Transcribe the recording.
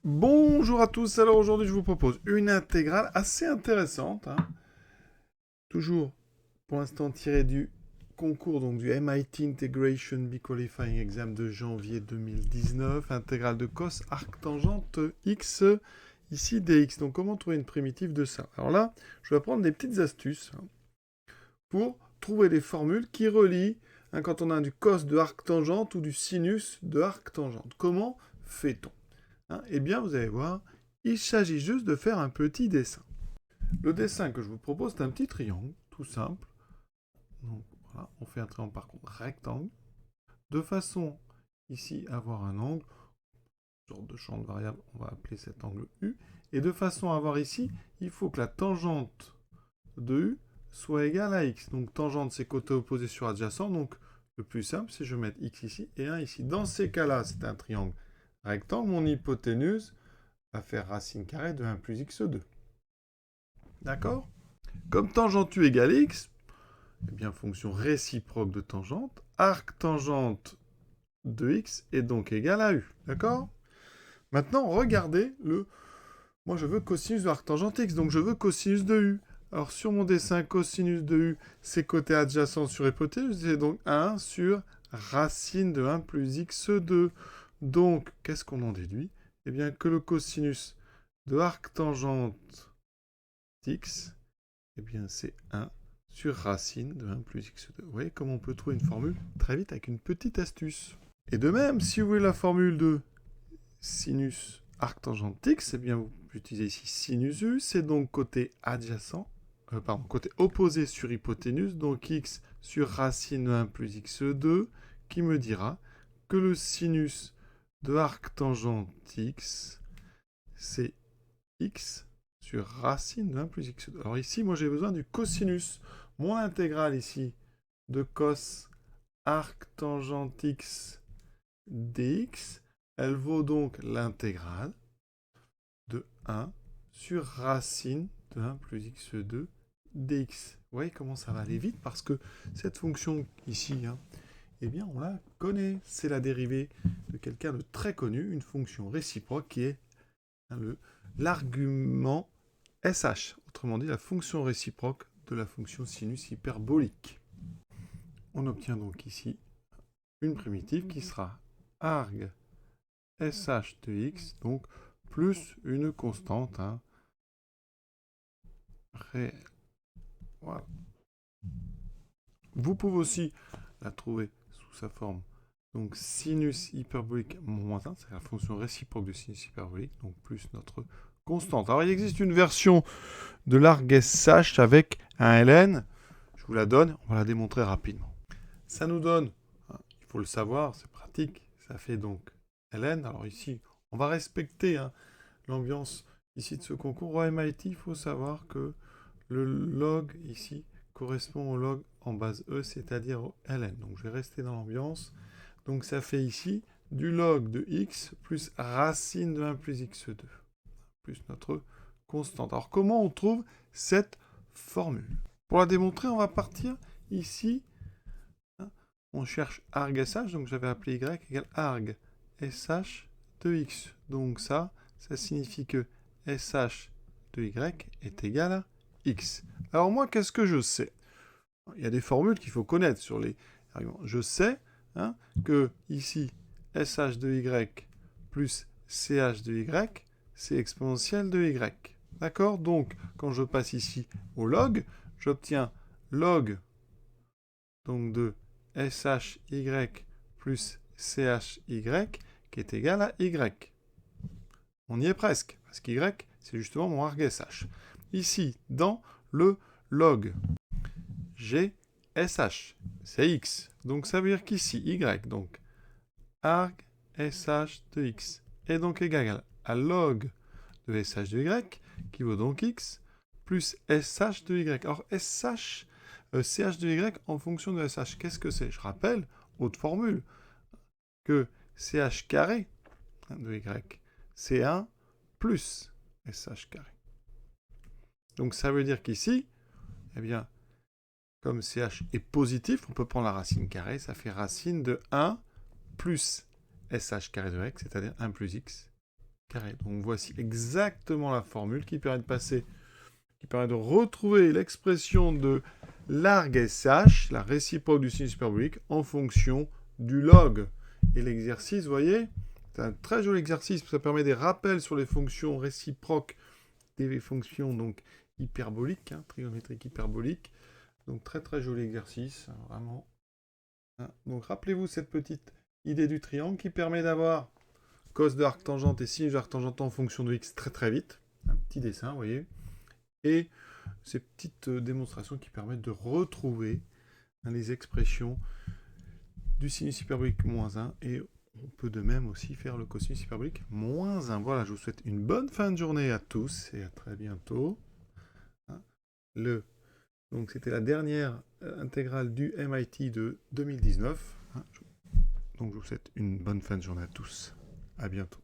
Bonjour à tous, alors aujourd'hui je vous propose une intégrale assez intéressante, toujours pour l'instant tirée du concours donc du MIT Integration Bee Qualifying Exam de janvier 2019, intégrale de cos arctangente x, ici dx. Donc comment trouver une primitive de ça? Alors là, je vais prendre des petites astuces pour trouver des formules qui relient quand on a du cos de arctangente ou du sinus de arctangente. Comment fait-on? Eh bien, vous allez voir, il s'agit juste de faire un petit dessin. Le dessin que je vous propose, c'est un petit triangle, tout simple. Donc, voilà, on fait un triangle par contre rectangle, de façon ici à avoir un angle, sorte de champ de variable, on va appeler cet angle U, et de façon à avoir ici, il faut que la tangente de U soit égale à x. Donc tangente, c'est côté opposé sur adjacent, donc le plus simple, c'est je vais mettre x ici et 1 ici. Dans ces cas-là, c'est un triangle rectangle, mon hypoténuse va faire racine carrée de 1 plus x2. D'accord? Comme tangente u égale x, eh bien fonction réciproque de tangente, arc tangente de x est donc égal à u. D'accord? Maintenant, regardez le... Moi, je veux cosinus de arc tangente x, donc je veux cosinus de u. Alors, sur mon dessin, cosinus de u, c'est côté adjacent sur hypoténuse, c'est donc 1 sur racine de 1 plus x2. Donc, qu'est-ce qu'on en déduit? Eh bien, que le cosinus de arc tangente x, eh bien, c'est 1 sur racine de 1 plus x2. Vous voyez comment on peut trouver une formule très vite avec une petite astuce. Et de même, si vous voulez la formule de sinus arctangente x, eh bien, vous utilisez ici sinus u, c'est donc côté adjacent, côté opposé sur hypoténuse, donc x sur racine de 1 plus x2, qui me dira que le sinus de arctangente x, c'est x sur racine de 1 plus x2. Alors ici, moi j'ai besoin du cosinus. Mon intégrale ici de cos arctangente x dx, elle vaut donc l'intégrale de 1 sur racine de 1 plus x2 dx. Vous voyez comment ça va aller vite parce que cette fonction ici, eh bien on la connaît. C'est la dérivée de quelqu'un de très connu, une fonction réciproque qui est l'argument SH, autrement dit la fonction réciproque de la fonction sinus hyperbolique. On obtient donc ici une primitive qui sera arg SH de x, donc plus une constante réelle. Voilà. Vous pouvez aussi la trouver sous sa forme. Donc sinus hyperbolique moins 1, c'est la fonction réciproque de sinus hyperbolique, donc plus notre constante. Alors il existe une version de l'arg SH avec un ln. Je vous la donne, on va la démontrer rapidement. Ça nous donne, il faut le savoir, c'est pratique, ça fait donc ln. Alors ici, on va respecter l'ambiance ici de ce concours. Au MIT, il faut savoir que le log ici correspond au log en base E, c'est-à-dire au ln. Donc je vais rester dans l'ambiance. Donc ça fait ici du log de x plus racine de 1 plus x2, plus notre constante. Alors comment on trouve cette formule? Pour la démontrer, on va partir ici. On cherche arg sh, donc j'avais appelé y égale arg sh de x. Donc ça signifie que sh de y est égal à x. Alors moi, qu'est-ce que je sais? Il y a des formules qu'il faut connaître sur les arguments. Je sais que ici, sh de y plus ch de y, c'est exponentielle de y. D'accord? Donc, quand je passe ici au log, j'obtiens log donc de shy plus chy qui est égal à y. On y est presque, parce qu'y, c'est justement mon arg sh. Ici, dans le log, j'ai sh, c'est x. Donc ça veut dire qu'ici, y, donc arg sh de x, est donc égal à log de sh de y, qui vaut donc x, plus sh de y. Alors ch de y en fonction de sh, qu'est-ce que c'est? Je rappelle, autre formule, que ch carré de y, c'est 1 plus sh carré. Donc ça veut dire qu'ici, eh bien, comme ch est positif, on peut prendre la racine carrée, ça fait racine de 1 plus sh carré de x, c'est-à-dire 1 plus x, carré. Donc voici exactement la formule qui permet de passer, qui permet de retrouver l'expression de l'arc SH, la réciproque du sinus hyperbolique, en fonction du log. Et l'exercice, vous voyez, c'est un très joli exercice, ça permet des rappels sur les fonctions réciproques des fonctions donc hyperboliques, hein, trigonométriques hyperboliques. Donc très très joli exercice, vraiment. Donc rappelez-vous cette petite idée du triangle qui permet d'avoir cos de arc tangente et sinus de arc tangente en fonction de x très très vite. Un petit dessin, vous voyez. Et ces petites démonstrations qui permettent de retrouver les expressions du sinus hyperbolique moins 1 et on peut de même aussi faire le cosinus hyperbolique moins 1. Voilà, je vous souhaite une bonne fin de journée à tous et à très bientôt. Donc c'était la dernière intégrale du MIT de 2019. Donc je vous souhaite une bonne fin de journée à tous. À bientôt.